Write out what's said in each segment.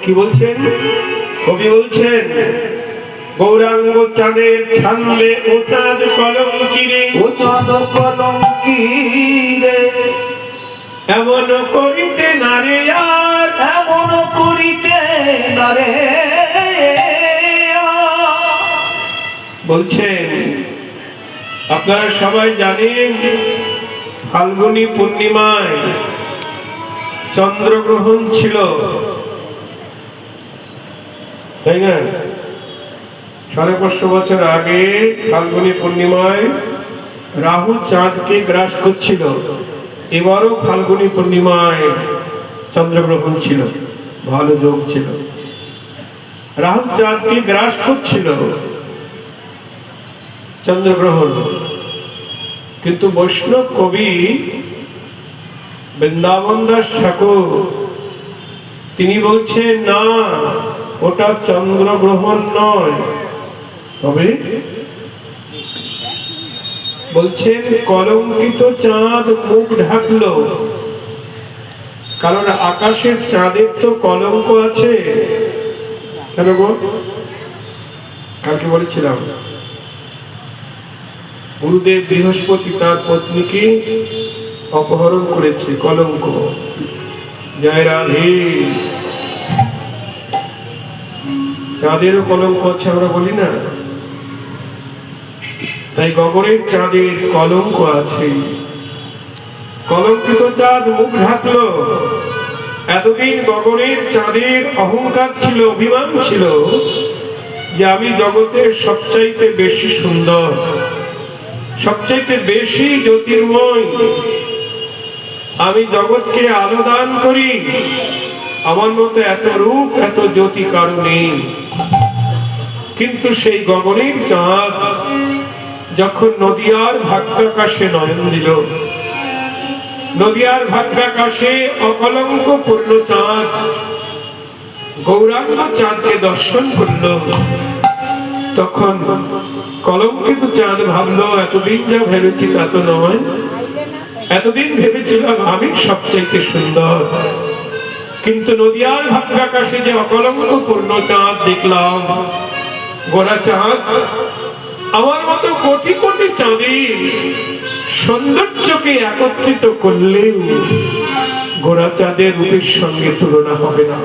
কি বলছেন? কবি বলছেন গৌরাঙ্গ চাঁদের ছান্দে ও চাঁদ কলঙ্কিরে, ও চাঁদ কলঙ্কিরে, এমন করিতে নারে আর, এমন করিতে নারে। বলছেন আপনারা সবাই জানেন ফাল্গুনী পূর্ণিমায় চন্দ্রগ্রহণ ছিল, তাই না? 550 বছর আগে ফাল্গুনী পূর্ণিমায় রাহু চাঁদকে গ্রাস করছিল। এবারও ফাল্গুনী পূর্ণিমায় চন্দ্রগ্রহণ ছিল, ভালো যোগ ছিল, রাহু চাঁদকে গ্রাস করছিল চন্দ্রগ্রহণ। কিন্তু বৈষ্ণব কবি বৃন্দাবন দাস ঠাকুর তিনি বলছেন না, ওটা চন্দ্রগ্রহণ নয়, তবে বলছেন কলঙ্কিত চাঁদ মুখ ঢাকলো। কারণ আকাশের চাঁদের তো কলঙ্ক আছে। কেন গো? কালকে বলেছিলাম গুরুদেব বৃহস্পতি তার পত্নীকে অপহরণ করেছে, কলঙ্ক। জয় রাধে। চাঁদেরও কলঙ্ক আছে, আমরা বলি না? তাই গগনের চাঁদের কলঙ্ক আছে। কলঙ্কিত চাঁদ মুখ ঢাকলো। এতদিন গগনের চাঁদের অহংকার ছিল, অভিমান ছিল যে আমি জগতের সবচাইতে বেশি সুন্দর, সবচাইতে বেশি জ্যোতির্ময়, আমি জগৎকে আলো দান করি, আমার মতো এত রূপ এত জ্যোতি কারো নেই। কিন্তু সেই গগনের চাঁদ যখন নদিয়ার ভাগ্যাকাশে নয়ন দিল, নদিয়ার ভাগ্যাকাশে অকলঙ্ক পূর্ণ চাঁদ গৌরাঙ্গ চাঁদকে দর্শন করল, তখন কলঙ্কিত চাঁদ ভাবলো এতদিন যা ভেবেছি তা তো নয়, এতদিন ভেবেছিলাম আমি সবচাইতে সুন্দর, কিন্তু নদিয়ার ভাগ্যাকাশে যে অকলঙ্ক পূর্ণ চাঁদ দেখলাম, গোরা চাঁদ, আমার মতো কোটি কোটি চাঁদের সৌন্দর্যকে একত্রিত করলেও গোরা চাঁদের রূপের সঙ্গে তুলনা হবে না।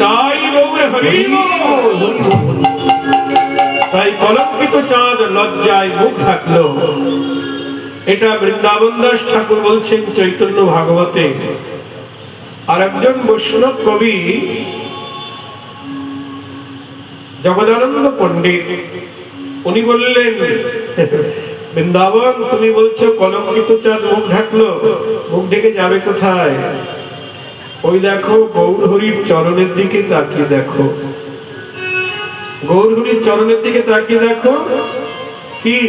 তাই গৌর হরি বল। তাই কলঙ্কিত চাঁদ লজ্জায় মুখ ঢাকলো। এটা বৃন্দাবন দাস ঠাকুর বলছেন চৈতন্য ভাগবতে। আর একজন বৈষ্ণব কবি জগদানন্দ পণ্ডিত, উনি বললেন বৃন্দাবন তুমি বলছো কলঙ্কিত চাঁদ মুখ ঢাকলো, মুখ ঢেকে যাবে কোথায়? ওই দেখো গৌর হরির চরণের দিকে তাকিয়ে দেখো, গৌর হরির চরণের দিকে তাকিয়ে দেখো, কি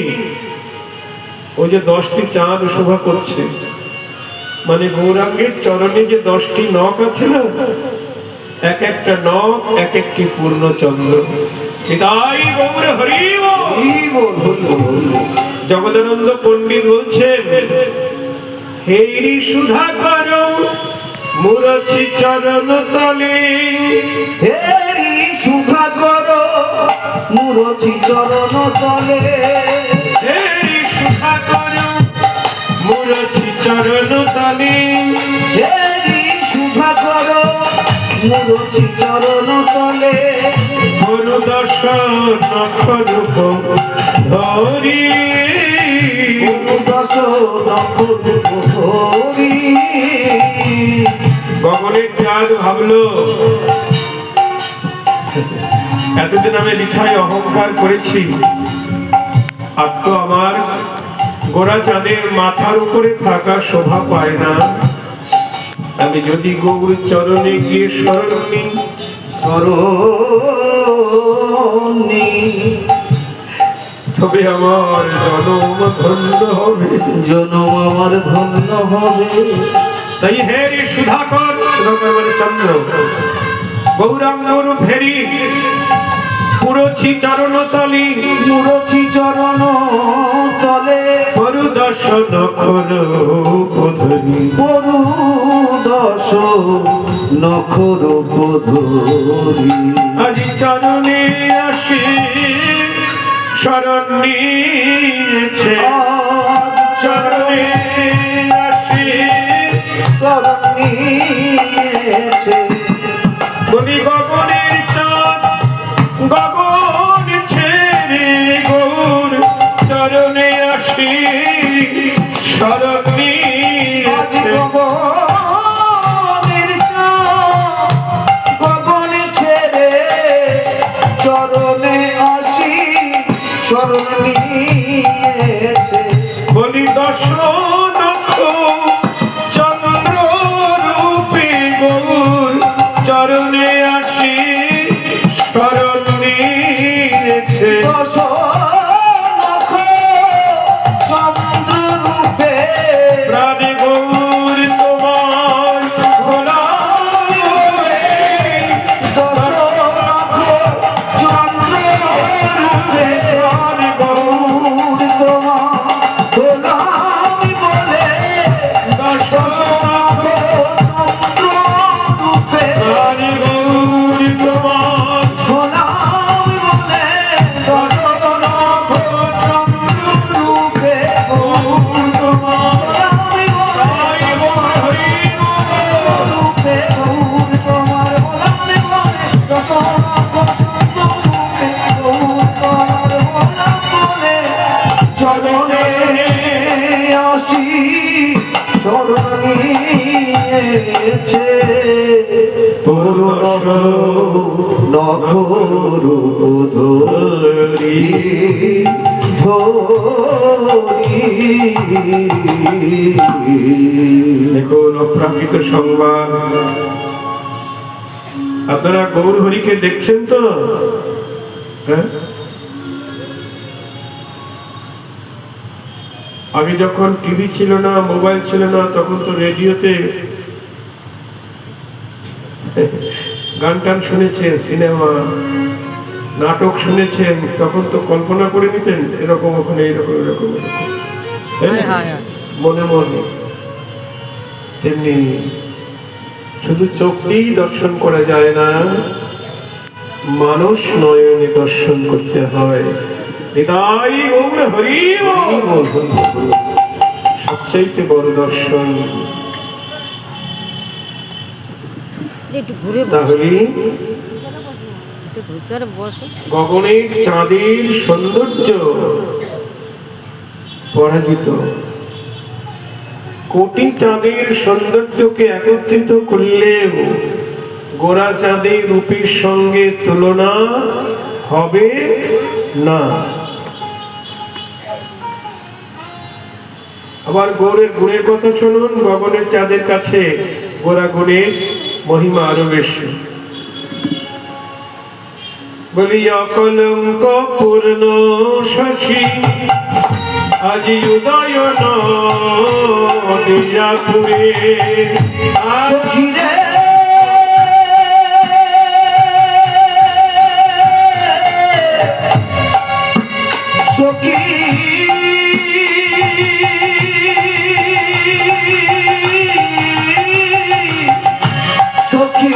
ওই যে 10টি চাঁদ শোভা করছে, মানে গৌরাঙ্গের চরণে যে 10টি নখ আছে না, এক একটা নখ এক একটি পূর্ণ চন্দ্র। তাই গৌর হরি বল। জগদানন্দ পণ্ডিত বলছেন হেরি সুধা করো মুরছি চরণ তলে, হেরি সুধা করো মুরছি চরণ তলে, হেরি সুধা করো মুরছি চরণ তলে, হেরি সুধা করো মুরছি চরণ তলে, গুরু দর্শন নখ ধরি, গুরু দর্শন ধরি। গগনের চাঁদ ভাবলো এতদিন আমি লিঠায় অহংকার করেছি, আর তো আমার গোরা চাঁদের মাথার উপরে থাকা শোভা পায় না, আমি যদি গৌর চরণে গিয়ে শরণ নিই, তবে আমার জনম ধন্য হবে, জনম আমার ধন্য হবে। তাই হে রে সুধাকর, সুধাকর মানে চন্দ্র, গৌরাঙ্গর ফেরি পুরছি চরণ তলি, মুরছি চরণ তলে, পরু দর্শন করো পধরি, পরু দশ নখর ধরি আজি চরণে আসি শরণ নিয়েছে চরণে আসি শরণ নিয়েছে বলি গগনের চাঁদ গগন ছেড়ে গৌর চরণে আসি শরণ নিয়েছে গগনের চাঁদ গগন ছেড়ে চরণে আসি শরণ নিয়েছে বলি দশ নক্ষ চন্দ্র রূপে গৌর চরণে আসি শরণ নিয়েছে দশ নখ চন্দ্র রূপে প্রাণে গৌর তোমার গোলামি হয়ে দশ নখ চন্দ্র রূপে প্রাণে গৌর গৌর তোমার গোলামি বলে দশ দশ নখ চন্দ্র রূপে প্রাণে গৌর তোমার গোলামি বলে দশ নখ চন্দ্র রূপে গৌর তোমার গোলামি বলে তাই গৌর হরি রূপে গৌর তোমার গোলামি বলে দশ নখ চন্দ্র রূপে গৌর তোমার গোলামি বলে চরণে আসি শরণ নিয়েছে পূর্ণ নখর ধরি দেখুন অপ্রাকৃত সংবাদ আপনারা গৌর হরিকে দেখছেন তো হ্যাঁ? আগে যখন টিভি ছিল না মোবাইল ছিল না তখন তো রেডিওতে গান টান শুনেছেন সিনেমা নাটক শুনেছেন তখন তো কল্পনা করে নিতেন এরকম ওখানে এরকম এরকম এরকম তাই না? মনে মনে তেমনি শুধু চোখ দিয়েই দর্শন করা যায় না মানুষ নয়নে দর্শন করতে হয় নিতাই গৌর হরি বল। সবচাইতে বড় দর্শন একটু ঘুরে তাহলে একটু ঘুরতে আর বসো গগনের চাঁদের সৌন্দর্য পরাজিত কোটি চাঁদের সৌন্দর্যকে একত্রিত করলেও গোরা চাঁদের রূপের সঙ্গে তুলনা হবে না। আবার গৌরের গুণের কথা শুনুন গগনের চাঁদের কাছে গোরা গুণের মহিমা আরো বেশি বলি অকলঙ্ক পূর্ণ শশী আজি উদয় নদিয়াপুরে সখী রে সখী সখী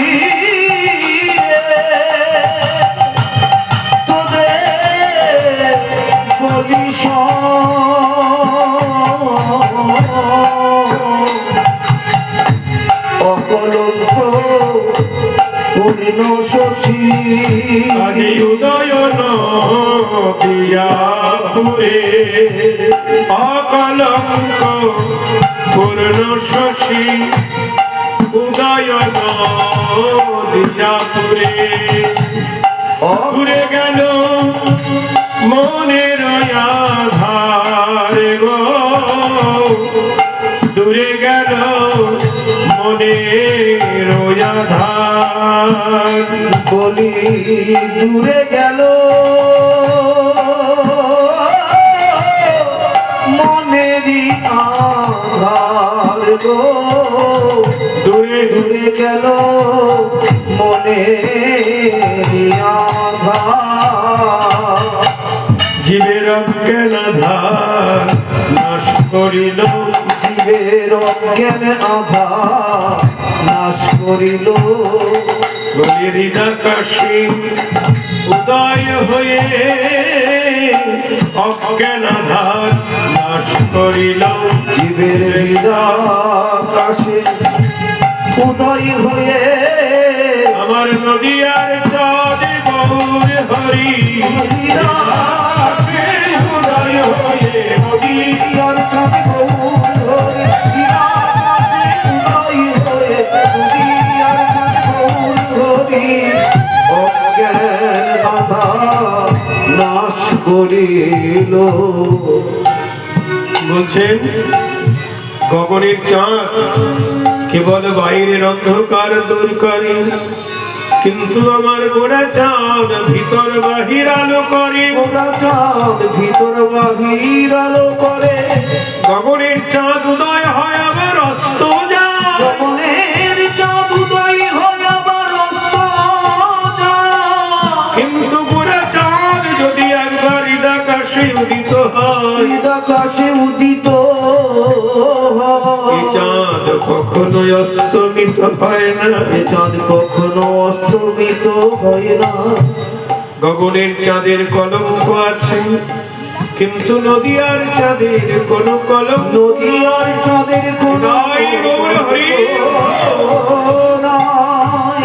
তোদের বলি অকলঙ্ক পূর্ণ শশী আজি উদয় নদিয়াপুরে অকলঙ্ক পূর্ণ শশী উদয় নদিয়াপুরে ঘুরে গেল মনের আধার গো দূরে গেল মনের আধার বলি দূরে গেল মনেরই আধার গো দূরে দূরে গেল মনেরই আধার জীবের অজ্ঞান আধার নাশ করিল জীবের অজ্ঞান আধার নাশ করিল গলির আকাশে উদয় হয়ে অজ্ঞান আধার নাশ করিল। জীবের হৃদয়াকাশে উদয় হয়ে আমার নদিয়ার চাঁদ গৌর হরি হৃদয়াকাশে উদয় হয়ে নদীর চাঁদ গৌর হয়ে হৃদয়াকাশে উদয় হয়ে নদীর চাঁদ গৌর হরি অজ্ঞান আধার নাশ করিল। বলছেন গগনের চাঁদ কেবল বাইরের অন্ধকার দূর করে, কিন্তু আমার গোড়া চাঁদ ভিতর বাহির আলো করে। গোড়া চাঁদ ভিতর বাহির আলো করে। গগনের চাঁদ উদয় হয় আবার অস্ত যায়। গগনের চাঁদ উদয় হয় আবার অস্ত যায়। কিন্তু গোড়া চাঁদ যদি একবার হৃদাকাশে উদিত হয়, হৃদাকাশে উদিত এই চাঁদ কখনো অস্তমিত হয় না। এ চাঁদ কখনো অস্তমিত হয় না। গগনের চাঁদের কলঙ্ক আছে, কিন্তু নদিয়ার চাঁদের কোন কলঙ্ক নদী আর চাঁদের কোন নাই। গৌর হরি নাই।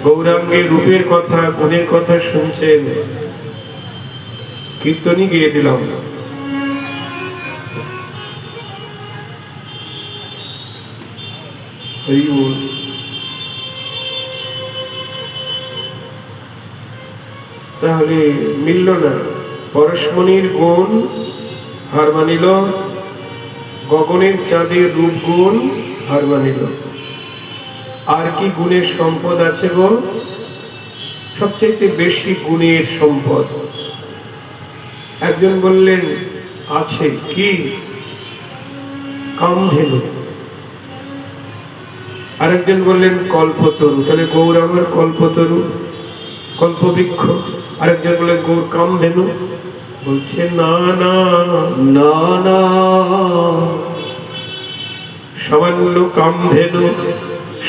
গৌরাঙ্গের রূপের কথা, গুণের কথা শুনছেন, কীর্তনই গিয়ে দিলাম। হরি বল। তাহলে মিলল না, পরশমণির গুণ হার মানিল, গগনের চাঁদের রূপ গুণ হার মানিল। আর কি গুণের সম্পদ আছে গো? সবচেয়ে বেশি গুণের সম্পদ। একজন বললেন আছে, কি? কামধেনু। আরেকজন বললেন কল্পতরু। তাহলে গৌর আমার কল্পতরু, কল্পবৃক্ষ। আরেকজন বললেন গৌর কামধেনু। বলছে না না না না, সামান্য কামধেনু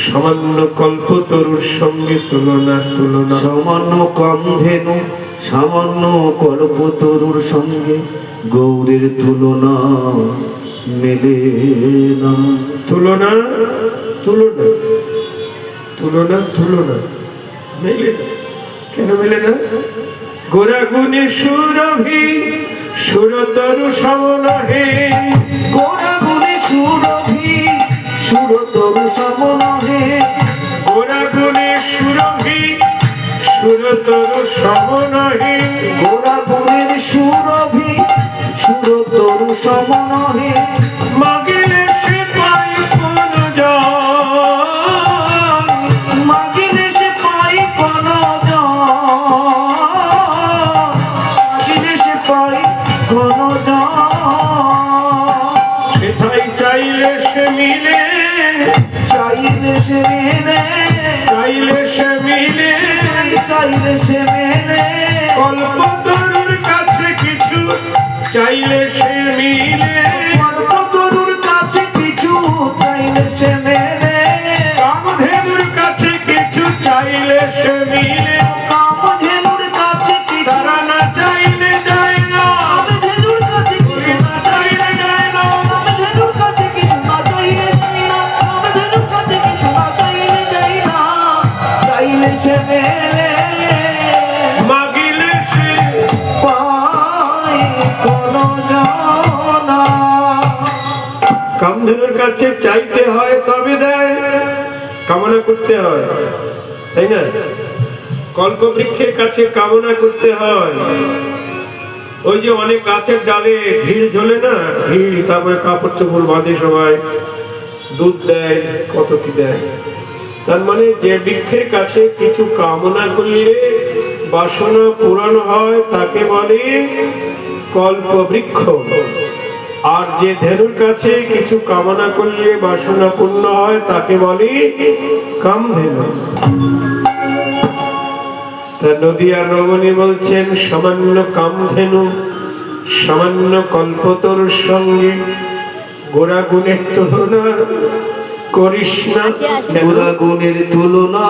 সামান্য কল্পতরুর সঙ্গে তুলনা তুলনা। সামান্য কামধেনু সামান্য কল্পতরুর সঙ্গে গৌরের তুলনা মেলে না। তুলনা তুলনা তুলনা তুলনা মেলে না। কেন মেলে না? গোরা গুণে সুরভি সুরতরু সমনহে। গোরা গুণে সুরভি সুরতরু সমনহে। গোরা গুণে সুরভি সুরতরু সমনহে। গোরা গুণের সুরভি সুরতরু সমনহে। মাগিলে সে পাই কোন জন, মাগিলে সে পাই কোন জন। মাগিলে সে পাই কোন জন। সেথায় চাইলে সে মিলে, চাইলে সে মেলে। চাইলে সে মিলে। চাইলে সে মেলে। কল্পতরুর কাছে কিছু চাইলে সে মিলে। কল্পতরুর কাছে কিছু চাইলে সে মেলে। কামধেনুর কাছে কিছু চাইলে সে মিলে। কামধেনুর কাছে কিছু তারা না চাইলে যায় না, কামধেনুর কাছে কিছু না চাইলে যায় না। কামধেনুর কাছে কিছু না চাইলে যাই না। কামধেনুর কাছে কিছু না চাইলে যাই না। চাইলে সে মেলে। মাগিলে সে পাই কোন জনা। কামধেনুর কাছে চাইতে হয় তবে দেয়, কামনা করতে হয়, তাই না? কল্পবৃক্ষের কাছে কামনা করতে হয়। ওই যে অনেক গাছের ডালে ঢিল ঝোলে না, ঢিল, তারপরে কাপড় চোপড় বাঁধে সবাই, দুধ দেয়, কত কি দেয়। তার মানে যে বৃক্ষের কাছে কিছু কামনা করলে বাসনা পূরণ হয় তাকে বলে কল্পবৃক্ষ। আর যে ধেনুর কাছে কিছু কামনা করলে বাসনা পূর্ণ হয় তাকে বলে কামধেনু। তা নদিয়ার রমণী বলছেন, সামান্য কামধেনু সামান্য কল্পতর সঙ্গে গোড়া গুণের তুলনা করিস না। আসে, আসে। কেন? গোরা গুণের তুলনা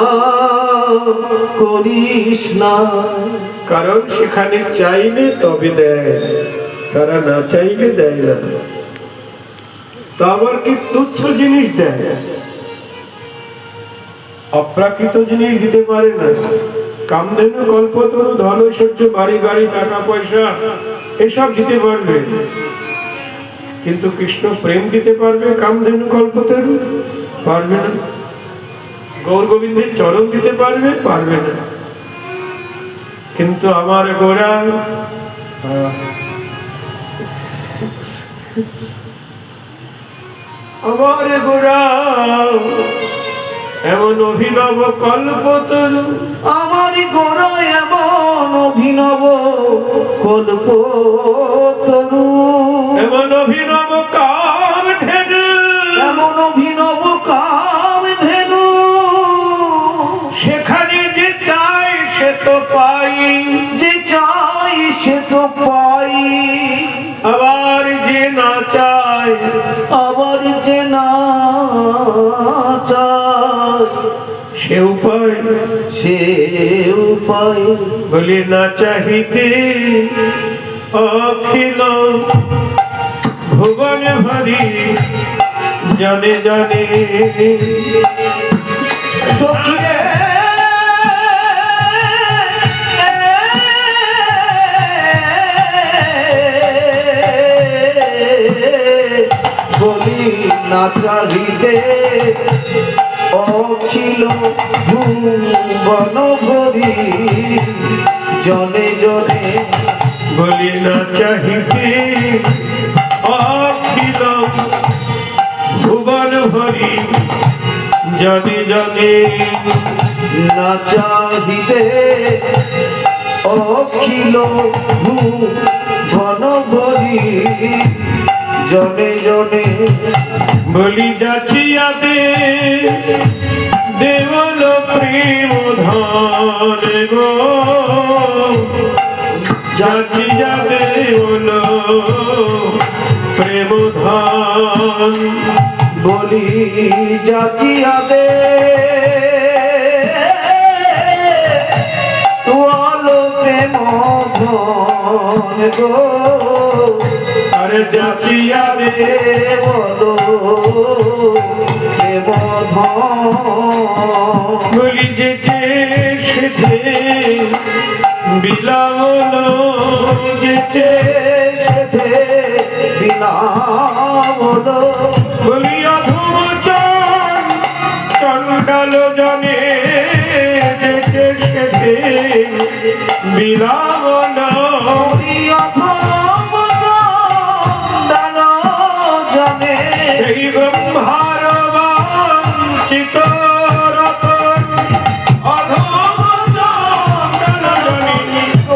করিস না। কারণ সেখানে চাইলে তবে দেয়, তারা না চাইলে দেয় না। তা আবার কি তুচ্ছ জিনিস দেয়, অপ্রাকৃত জিনিস দিতে পারে না। কামধেনু কল্পতরু ধন ঐশ্বর্য বাড়ি গাড়ি টাকা পয়সা এসব দিতে পারবে, কিন্তু কৃষ্ণ প্রেম দিতে পারবে? কামধেনু কল্পতরু পারবে না। গৌর গোবিন্দের চরণ দিতে পারবে? পারবে না। কিন্তু আমার গোরা আমার গোরা এমন অভিনব কল্পতরু, আমার গোরা এমন অভিনব কল্পতরু, এমন অভিনব কামধেনু, এমন অভিনব কামধেনু, সেখানে যে চাই সে তো পাই, যে চাই সে তো পাই, আবার যে না চায় আবার যে না চাই সে উপায়। সে উপায়। বলি না চাহিতে অখিল ভুবন ভরি জানে জানে। সখী রে, বলি না চাহিতে অখিল ভুবন ভরি জনে জনে। বলি না চাহিতে অখিল ভুবন ভরি জানে জানে। না চাহিতে অখিল ভুবন ভরি জনে জনে। বলি যাচিয়া দে দেবল প্রেম ধন গো, যাচিয়া দেবল প্রেম ধন। বলি যাচিয়া দে তোয়ালো প্রেম ধন গো, আরে যাচিয়া দে বলো প্রেম ধন। বলি যেছে সেথে বিলাবল, যেতে সেতে বিলাবল। বলি অধম চণ্ডাল জনে যেছে সেথে বিলাবল। অধম চণ্ডাল জনে এই ব্রহ্মার বাঞ্ছিত রতন, অধম চণ্ডাল জনে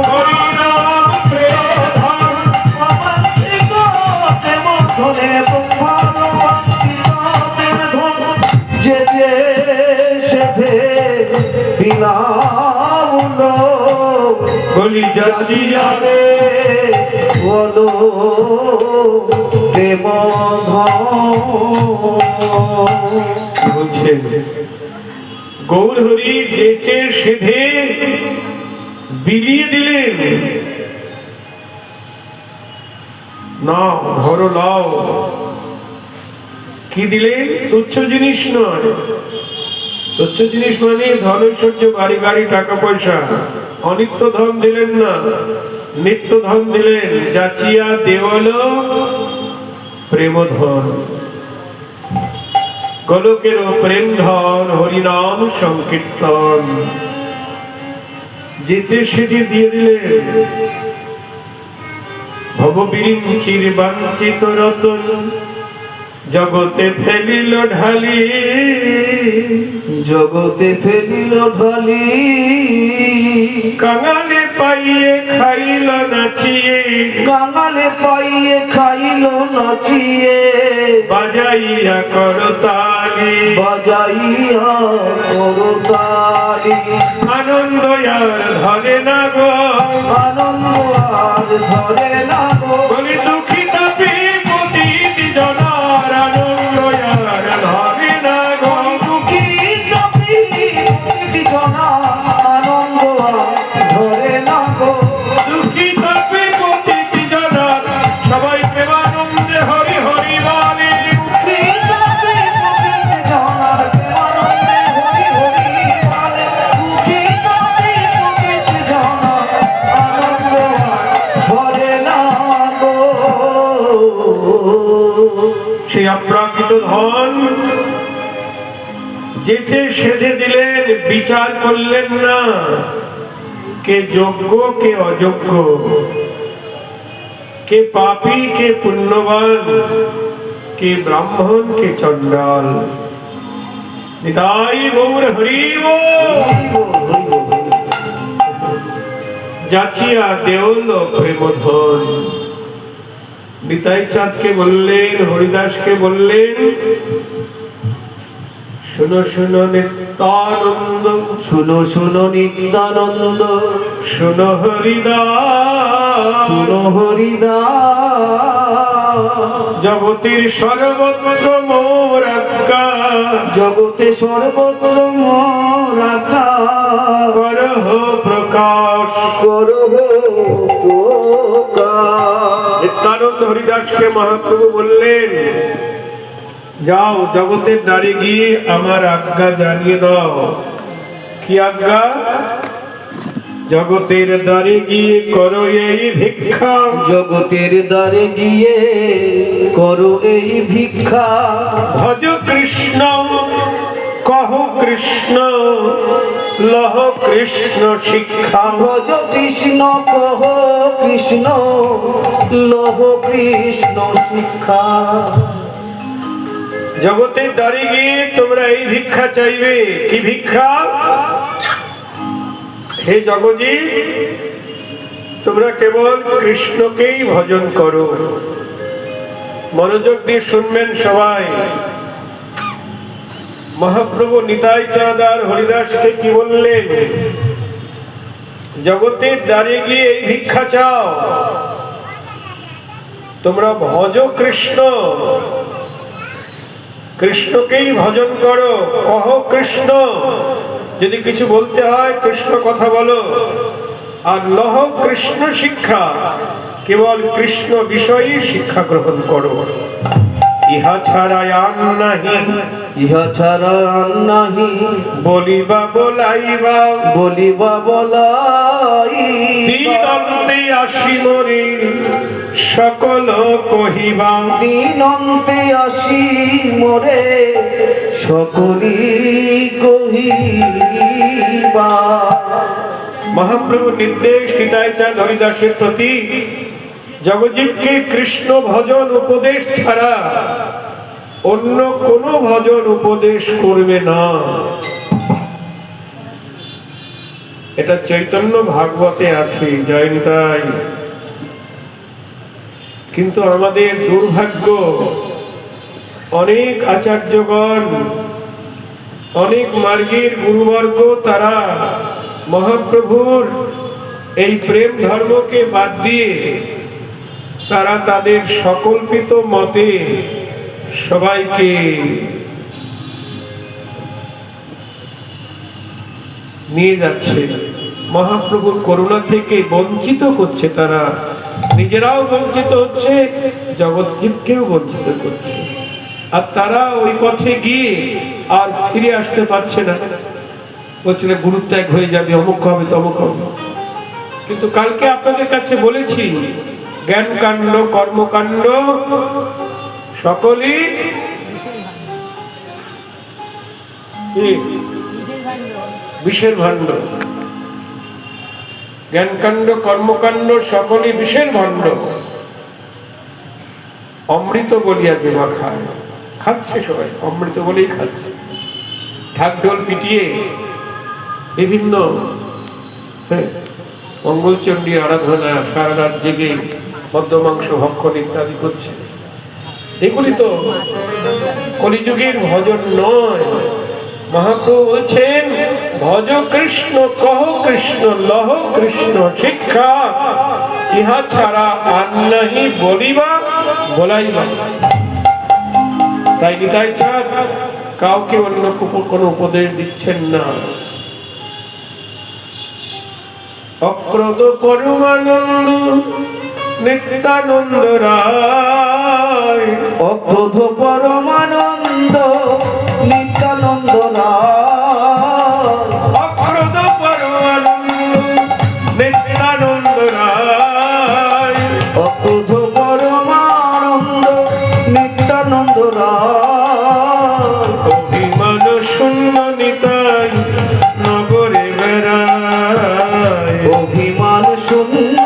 হরিনাম প্রেম ধন। অবাঞ্ছিত প্রেম ধনে ব্রহ্মার বাঞ্ছিত প্রেম ধন। যেতে সেতে বিলাবল। বলি যাচিয়া যাচিয়ারে বলো প্রেম ধন। বলছেন গৌর হরি যেচে সেধে বিলিয়ে দিলেন। নাও ধরো লাও, কি দিলেন? তুচ্ছ জিনিস নয়। তুচ্ছ জিনিস মানে ধন ঐশ্বর্য বাড়ি গাড়ি টাকা পয়সা, অনিত্য ধন দিলেন না, নিত্য ধন দিলেন। যাচিয়া দেওয়াল প্রেম ধন, গোলকের প্রেম ধন হরিনাম সংকীর্তন। যেচে সেটি দিয়ে দিলেন। ভববিরিঞ্চির বাঞ্ছিত রতন জগতে ফেলিল ঢালি, জগতে ফেলিল ঢালি। কাঙালে পাইয়ে খাইল নাচিয়ে, কাঙালে পাইয়ে খাইল নাচিয়ে। বাজাইয়া করতাল লাগে বাজাইয়া করতালি আনন্দ আর ধরে না গো আনন্দ আর ধরে না গো বলি দুঃখী তাপি প্রতিটি জনার আনন্দ আর ধরে না গো দুঃখী তাপি প্রতিটি জনা আনন্দ আর ধরে না গো দুঃখী তাপি প্রতিটি জনার সবাই প্রেমানন্দে হরি হরি বলে দুঃখী তাপি প্রতিটি জনার প্রেমানন্দে হরি হরি বলে দুঃখী তাপি প্রতিটি জনার আনন্দ আর ধরে না গো সেই অপ্রাকৃত ধন যেচে সেধে দিলেন, বিচার করলেন না কে যোগ্য কে অযোগ্য, কে পাপী কে পুণ্যবান, কে ব্রাহ্মণ কে চণ্ডাল। নিতাই গৌর হরি বল। যাচিয়া দেউল প্রেমধন। নিতাই চাঁদকে বললেন, হরিদাসকে বললেন, শুনো শুনো নিত্যানন্দ, শুনো শুনো নিত্যানন্দ শুনো হরিদাস, শুনো হরিদাস জগতের সর্বত্র মোর আজ্ঞা, জগতে সর্বত্র মোর আজ্ঞা করহ প্রকাশ। করহ প্রকাশ। নিত্যানন্দ হরিদাসকে মহাপ্রভু বললেন, যাও জগতের দ্বারে গিয়ে আমার আজ্ঞা জানিয়ে দাও। কি আজ্ঞা? জগতের দ্বারে গিয়ে করো এই ভিক্ষা, জগতের দ্বারে গিয়ে করো এই ভিক্ষা ভজ কৃষ্ণ কহ কৃষ্ণ লহ কৃষ্ণ শিক্ষা। ভজ কৃষ্ণ কহ কৃষ্ণ লহ কৃষ্ণ শিক্ষা। জগতের দ্বারে গিয়ে তোমরা এই ভিক্ষা চাইবে। কি ভিক্ষা? হে জগজী, তোমরা কেবল কৃষ্ণকেই ভজন করো। মনোযোগ দিয়ে শুনবেন সবাই। মহাপ্রভু নিতাই চাঁদ আর হরিদাসকে কি বললেন? জগতের দ্বারে গিয়ে এই ভিক্ষা চাও, তোমরা ভজ কৃষ্ণ, কৃষ্ণকেই ভজন করো। কহ কৃষ্ণ, যদি কিছু বলতে হয় কৃষ্ণ কথা বলো। আর লহ কৃষ্ণ শিক্ষা, কেবল কৃষ্ণ বিষয়ী শিক্ষা গ্রহণ করো। ইহা ছাড়া আর নাহি, ইহা ছাড়া আর নাহি বলিবা বলাইবা, বলিবা বলাই দিন অন্তে আসি মরি সকল কহিবা। দিন অন্তে আসি মোরে সকলি কহিবা। মহাপ্রভু নির্দেশ নিতাই চাঁদ হরিদাসের প্রতি, জগজীবকে কৃষ্ণ ভজন উপদেশ ছাড়া অন্য কোনো ভজন উপদেশ করবে না। এটা চৈতন্য ভাগবতে আছে। জয় নিতাই। কিন্তু আমাদের দুর্ভাগ্য, অনেক আচার্যগণ, অনেক মার্গের গুরুবর্গ, তারা মহাপ্রভুর এই প্রেম ধর্মকে বাদ দিয়ে তারা তাদের সকল্পিত মতে সবাইকে নিয়ে যাচ্ছে। মহাপ্রভুর করুণা থেকে বঞ্চিত করছে। তারা নিজেরাও বঞ্চিত হচ্ছে, জগৎজীবকেও বঞ্চিত করছে। আর তারা ওই পথে গিয়ে আর ফিরে আসতে পারছে না। বলছিল গুরুত্যাগ হয়ে যাবে, অমুক হবে তমুক হবে। কিন্তু কালকে আপনাদের কাছে বলেছি, জ্ঞান কাণ্ড কর্মকাণ্ড সকলই বিষের ভাণ্ড। জ্ঞান কাণ্ড কর্মকাণ্ড সকলই বিষের ভাণ্ড। অমৃত বলিয়া যে মা খায়, খাচ্ছে সবাই, অমৃত বলেই খাচ্ছে। ঢাকঢোল পিটিয়ে বিভিন্ন মঙ্গলচণ্ডীর আরাধনা, সারা রাত জেগে মদ্যমাংস ভক্ষণ ইত্যাদি করছে। এগুলি তো কলিযুগের ভজন নয়। মহাপ্রভু বলছেন ভজ কৃষ্ণ কহ কৃষ্ণ লহ কৃষ্ণ শিক্ষা, ইহা ছাড়া আর নাহি বলিবা বলাইবা। তাই নিতাই চাঁদ কাউকে অন্য কোনো উপদেশ দিচ্ছেন না। অক্রোধ পরমানন্দ নিত্যানন্দ রায়, অক্রোধ পরমানন্দ নিত্যানন্দ রায়, অক্রোধ পরমানন্দ নিত্যানন্দ রায়, অক্রোধ পরমানন্দ নিত্যানন্দ রায়, অভিমান শূন্য নিতাই নগরে বেড়ায়, অভিমান শূন্য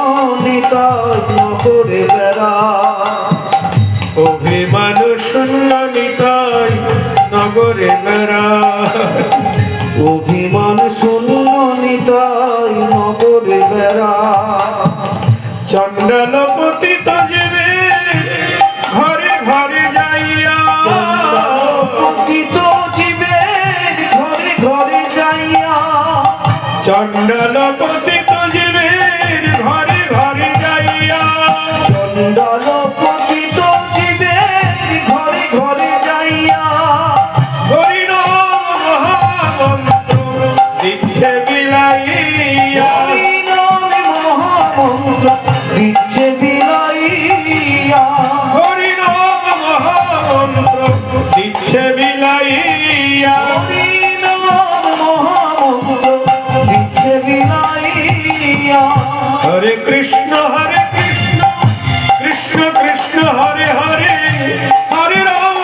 নিতাই নগরে বেড়ায়, অভিমান শূন্য নিতাই নগরে বেড়ায়, অভিমান শূন্য নিতাই নগরে বেড়ায়, চণ্ডাল পতিত জীবে ঘরে ঘরে যাইয়া, পতিত জীবে ঘরে ঘরে যাইয়া, চণ্ডাল পতিত জীবে ঘরে ঘরে যাইয়া, চণ্ডাল পতিত জীবে ঘরে ঘরে যাইয়া, হরিনাম মহামন্ত্র দিচ্ছে বিলাইয়া, হরিনামে মহামন্ত্র দিচ্ছে বিলাইয়া, হরিনাম মহামন্ত্র দিচ্ছে বিলাইয়া, হরিনাম মহামন্ত্র দিচ্ছে বিলাইয়া, হরে কৃষ্ণ কৃষ্ণ কৃষ্ণ হরে হরে, হরে রাম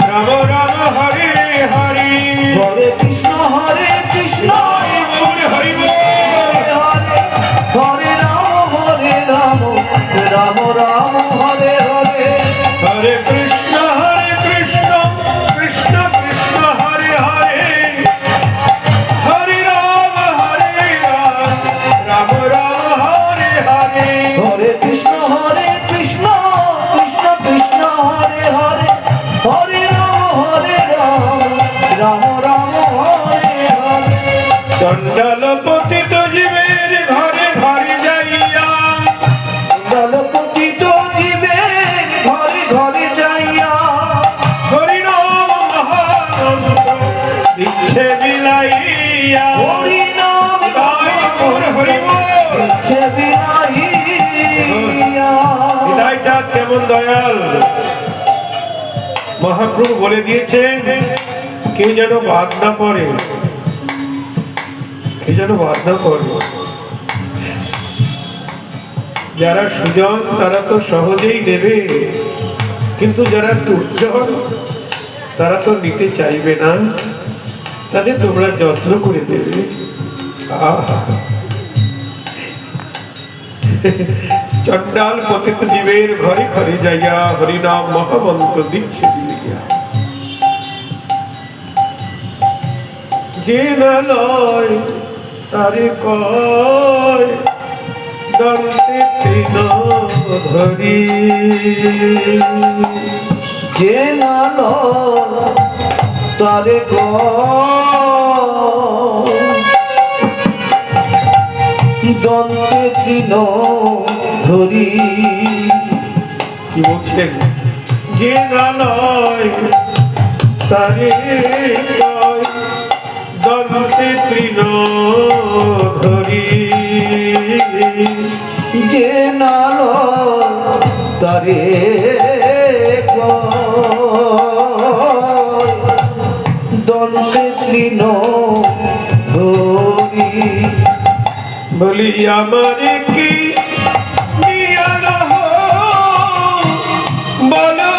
রাম রাম হরে হরে, হরে কৃষ্ণ হরে হরি বল। হরে হরে রাম রাম রাম হরে হরে, হরে কৃষ্ণ কৃষ্ণ কৃষ্ণ হরে হরে, হরে রাম রাম রাম হরে হরে, হরে কৃষ্ণ কৃষ্ণ কৃষ্ণ হরে হরে, হরে রাম রাম রাম হরে হরে, চণ্ডাল পতিত জীবের ঘরে ঘরে যাইয়া, দলপতিত জীবে ঘরে ঘরে যাইয়া, হরিনাম মহামন্ত্র দিচ্ছে বিলাইয়া, হরিনাম তাই মোর হরি বল। দিচ্ছে বিলাইয়া, নিতাই চাঁদ কেমন দয়াল। মহাপ্রভু বলে দিয়েছেন কেউ যেন বাদ না পড়ে, কেউ যেন বাদ না পড়ে। যারা সুজন তারা তো সহজেই নেবে, কিন্তু যারা দুর্জন তারা তো নিতে চাইবে না, তাদের তোমরা যত্ন করে দেবে। আহা, চণ্ডাল পতিত জীবের ঘরে ঘরে যাইয়া হরিনাম মহামন্ত্র দিচ্ছে দিয়া, যে না লয় তারে কয় দন্তে তৃণ ধরি, যে নাল তারে দ্বন্দ্বে তৃণ ধরি, কি বলছেন? যে না লয় তারে কয় দন্তে তৃণ ধরি, যে নাল তারে দ্বন্দ্বে তৃণ ধরি, বলি আমারে কি নিয়াল বলো